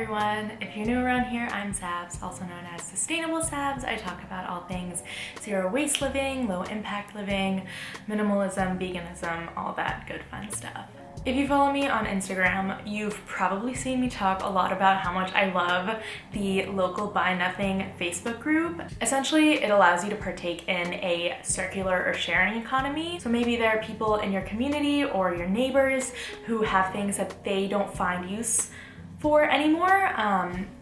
everyone. If you're new around here, I'm Sabs, also known as Sustainable Sabs. I talk about all things zero waste living, low impact living, minimalism, veganism, all that good fun stuff. If you follow me on Instagram, you've probably seen me talk a lot about how much I love the local Buy Nothing Facebook group. Essentially, it allows you to partake in a circular or sharing economy. So maybe there are people in your community or your neighbors who have things that they don't find use for anymore,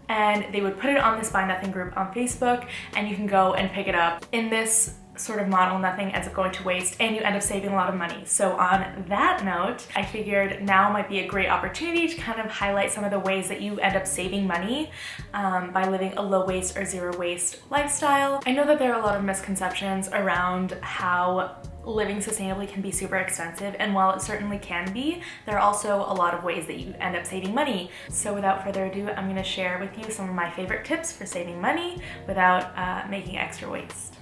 and they would put it on this Buy Nothing group on Facebook, and you can go and pick it up. In this sort of model, nothing ends up going to waste and you end up saving a lot of money. So on that note, I figured now might be a great opportunity to kind of highlight some of the ways that you end up saving money by living a low waste or zero waste lifestyle. I know that there are a lot of misconceptions around how living sustainably can be super expensive, and while it certainly can be, there are also a lot of ways that you end up saving money. So without further ado, I'm going to share with you some of my favorite tips for saving money without making extra waste.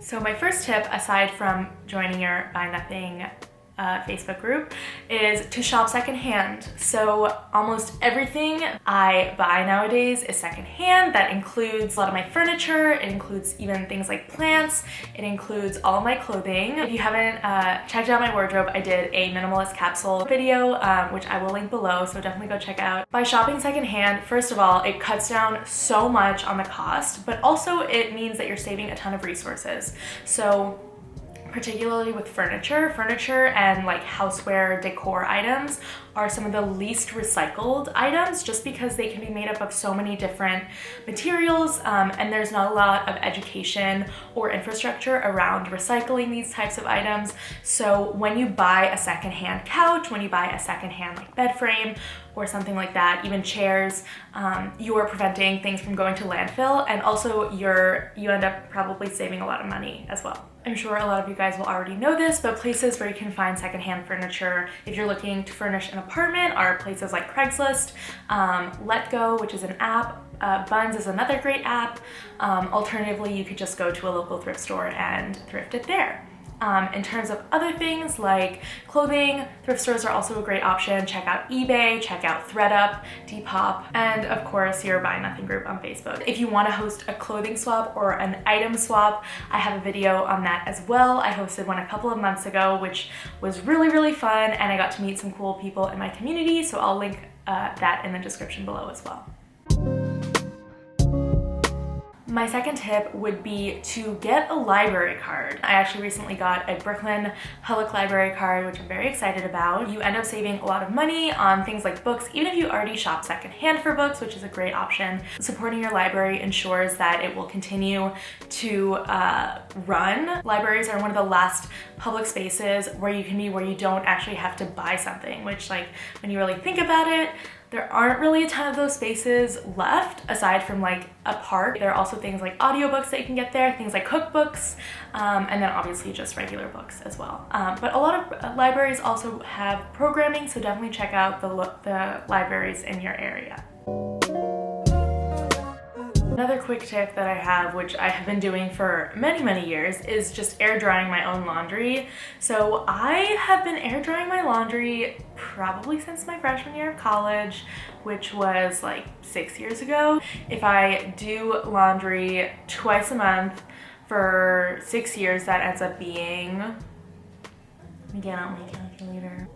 So my first tip, aside from joining your Buy Nothing Facebook group, is to shop secondhand. So almost everything I buy nowadays is secondhand. That includes a lot of my furniture, it includes even things like plants, it includes all my clothing. If you haven't checked out my wardrobe, I did a minimalist capsule video, which I will link below, so definitely go check out. By shopping secondhand, first of all, it cuts down so much on the cost, but also it means that you're saving a ton of resources. So particularly with furniture and like houseware decor items are some of the least recycled items, just because they can be made up of so many different materials, and there's not a lot of education or infrastructure around recycling these types of items. So when you buy a secondhand couch, when you buy a secondhand like bed frame or something like that, even chairs, you are preventing things from going to landfill, and also you end up probably saving a lot of money as well. I'm sure a lot of you guys will already know this, but places where you can find secondhand furniture if you're looking to furnish an apartment are places like Craigslist, LetGo, which is an app, BUNZ is another great app. Alternatively, you could just go to a local thrift store and thrift it there. In terms of other things like clothing, thrift stores are also a great option. Check out eBay, check out thredup, depop, and of course your Buy Nothing group on Facebook. If you want to host a clothing swap or an item swap, I have a video on that as well. I hosted one a couple of months ago, which was really fun, and I got to meet some cool people in my community, so I'll link that in the description below as well. My second tip would be to get a library card. I actually recently got a Brooklyn Public Library card, which I'm very excited about. You end up saving a lot of money on things like books, even if you already shop secondhand for books, which is a great option. Supporting your library ensures that it will continue to run. Libraries are one of the last public spaces where you can be, where you don't actually have to buy something, which, like, when you really think about it, there aren't really a ton of those spaces left aside from like a park. There are also things like audiobooks that you can get there, things like cookbooks, and then obviously just regular books as well. But a lot of libraries also have programming, so definitely check out the libraries in your area. Another quick tip that I have, which I have been doing for many years, is just air drying my own laundry. So I have been air drying my laundry probably since my freshman year of college, which was like 6 years ago. If I do laundry twice a month for 6 years, that ends up being, let me get out my calculator,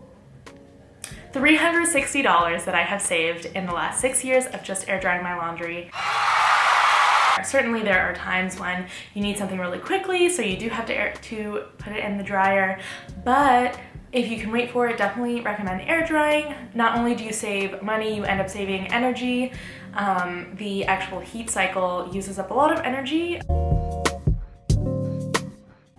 $360 that I have saved in the last 6 years of just air drying my laundry. Certainly there are times when you need something really quickly, so you do have to put it in the dryer, but if you can wait for it, definitely recommend air drying. Not only do you save money, you end up saving energy. The actual heat cycle uses up a lot of energy.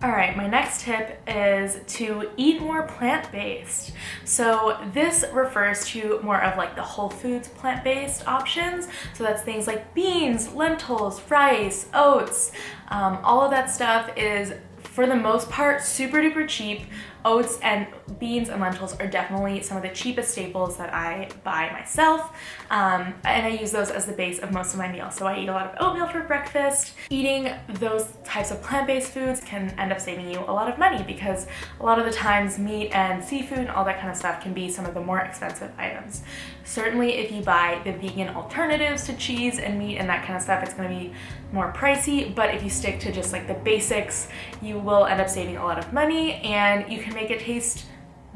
All right, my next tip is to eat more plant-based. So this refers to more of like the whole foods plant-based options. So that's things like beans, lentils, rice, oats. All of that stuff is for the most part, super duper cheap. Oats and beans and lentils are definitely some of the cheapest staples that I buy myself, and I use those as the base of most of my meals. So I eat a lot of oatmeal for breakfast. Eating those types of plant-based foods can end up saving you a lot of money because a lot of the times meat and seafood and all that kind of stuff can be some of the more expensive items. Certainly if you buy the vegan alternatives to cheese and meat and that kind of stuff, it's going to be more pricey, but if you stick to just like the basics, you will end up saving a lot of money and you can make it taste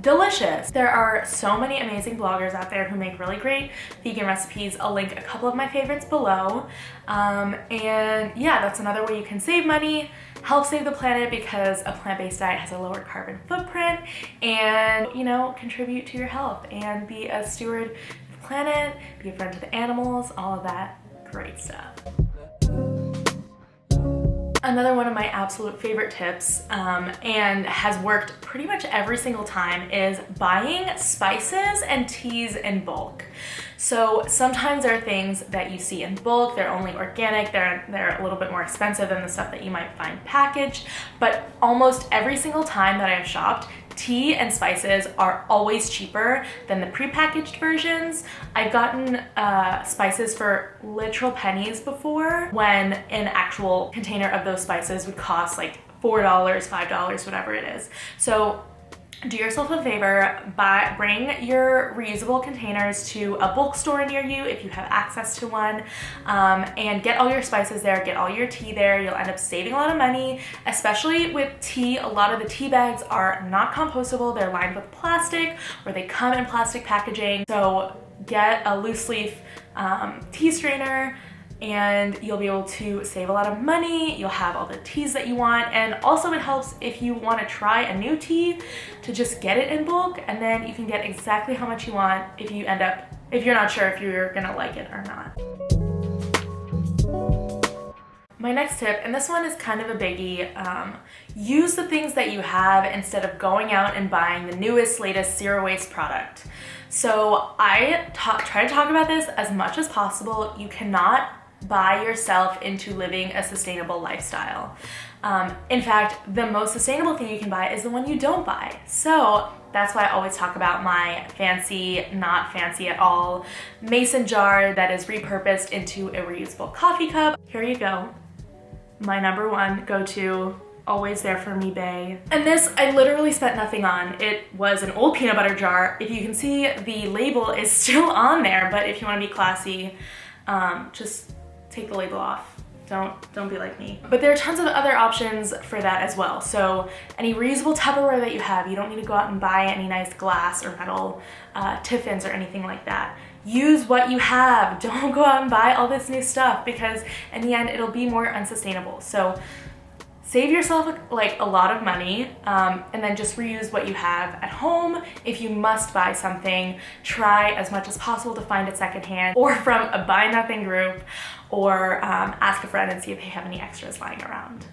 delicious. There are so many amazing bloggers out there who make really great vegan recipes. I'll link a couple of my favorites below. And yeah, that's another way you can save money, help save the planet because a plant-based diet has a lower carbon footprint, and you know, contribute to your health and be a steward of the planet, be a friend to the animals, all of that great stuff. Another one of my absolute favorite tips, and has worked pretty much every single time, is buying spices and teas in bulk. So sometimes there are things that you see in bulk, they're only organic, they're a little bit more expensive than the stuff that you might find packaged, but almost every single time that I've shopped, tea and spices are always cheaper than the prepackaged versions. I've gotten spices for literal pennies before, when an actual container of those spices would cost like $4, $5, whatever it is. So do yourself a favor, bring your reusable containers to a bulk store near you if you have access to one, and get all your spices there, get all your tea there. You'll end up saving a lot of money, especially with tea. A lot of the tea bags are not compostable. They're lined with plastic, or they come in plastic packaging. So get a loose leaf tea strainer, and you'll be able to save a lot of money. You'll have all the teas that you want, and also it helps if you want to try a new tea to just get it in bulk, and then you can get exactly how much you want if you're not sure if you're gonna like it or not. My next tip, and this one is kind of a biggie, use the things that you have instead of going out and buying the newest, latest zero waste product. So I try to talk about this as much as possible. You cannot buy yourself into living a sustainable lifestyle. In fact, the most sustainable thing you can buy is the one you don't buy. So that's why I always talk about my fancy, not fancy at all, mason jar that is repurposed into a reusable coffee cup. Here you go. My number one go-to, always there for me bae. And this I literally spent nothing on. It was an old peanut butter jar. If you can see, the label is still on there, but if you want to be classy, just take the label off. Don't be like me. But there are tons of other options for that as well. So any reusable Tupperware that you have, you don't need to go out and buy any nice glass or metal tiffins or anything like that. Use what you have. Don't go out and buy all this new stuff, because in the end, it'll be more unsustainable. So save yourself like a lot of money, and then just reuse what you have at home. If you must buy something, try as much as possible to find it secondhand or from a buy nothing group, or ask a friend and see if they have any extras lying around.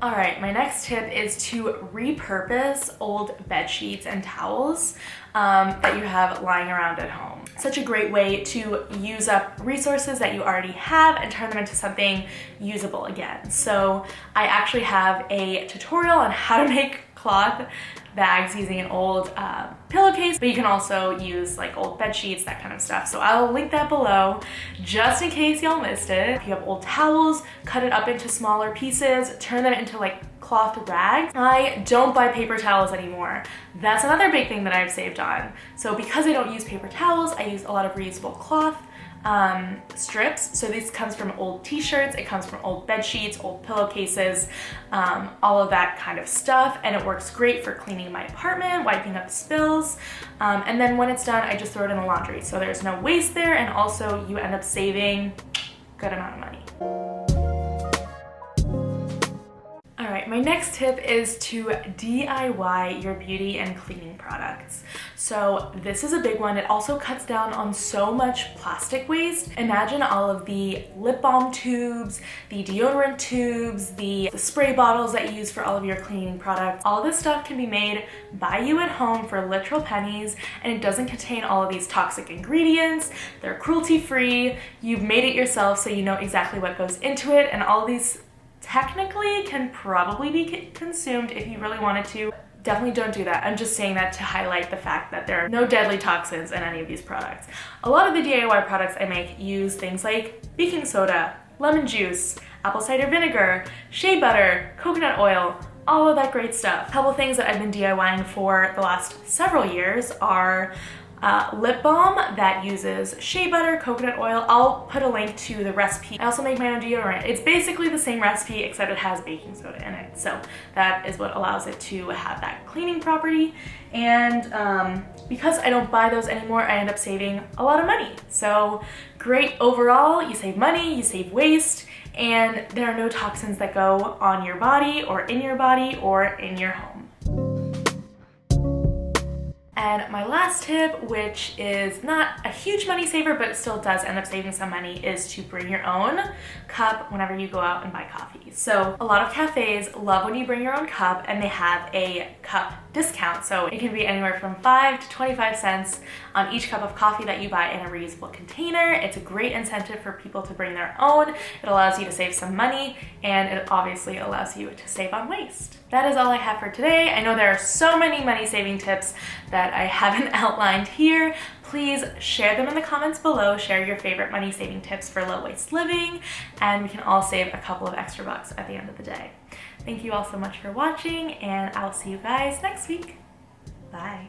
All right, my next tip is to repurpose old bed sheets and towels that you have lying around at home. Such a great way to use up resources that you already have and turn them into something usable again. So I actually have a tutorial on how to make cloth bags using an old pillowcase, but you can also use like old bed sheets, that kind of stuff. So I'll link that below just in case y'all missed it. If you have old towels, cut it up into smaller pieces, turn them into like cloth rags. I don't buy paper towels anymore. That's another big thing that I've saved on. So because I don't use paper towels, I use a lot of reusable cloth strips. So this comes from old t-shirts, it comes from old bed sheets, old pillowcases, all of that kind of stuff, and it works great for cleaning my apartment, wiping up spills, and then when it's done, I just throw it in the laundry. So there's no waste there, and also you end up saving a good amount of money. All right, my next tip is to DIY your beauty and cleaning products. So this is a big one. It also cuts down on so much plastic waste. Imagine all of the lip balm tubes, the deodorant tubes, the spray bottles that you use for all of your cleaning products. All this stuff can be made by you at home for literal pennies, and it doesn't contain all of these toxic ingredients. They're cruelty-free. You've made it yourself, so you know exactly what goes into it, and all these technically can probably be consumed if you really wanted to. Definitely don't do that. I'm just saying that to highlight the fact that there are no deadly toxins in any of these products. A lot of the DIY products I make use things like baking soda, lemon juice, apple cider vinegar, shea butter, coconut oil, all of that great stuff. A couple things that I've been DIYing for the last several years are lip balm that uses shea butter, coconut oil. I'll put a link to the recipe. I also make my own deodorant. It's basically the same recipe except it has baking soda in it. So that is what allows it to have that cleaning property. And because I don't buy those anymore, I end up saving a lot of money. So great overall, you save money, you save waste, and there are no toxins that go on your body or in your home. And my last tip, which is not a huge money saver, but it still does end up saving some money, is to bring your own cup whenever you go out and buy coffee. So a lot of cafes love when you bring your own cup, and they have a cup discount. So it can be anywhere from 5 to 25 cents on each cup of coffee that you buy in a reusable container. It's a great incentive for people to bring their own. It allows you to save some money, and it obviously allows you to save on waste. That is all I have for today. I know there are so many money saving tips that I haven't outlined here. Please share them in the comments below. Share your favorite money saving tips for low waste living, and we can all save a couple of extra bucks at the end of the day. Thank you all so much for watching, and I'll see you guys next week. Bye.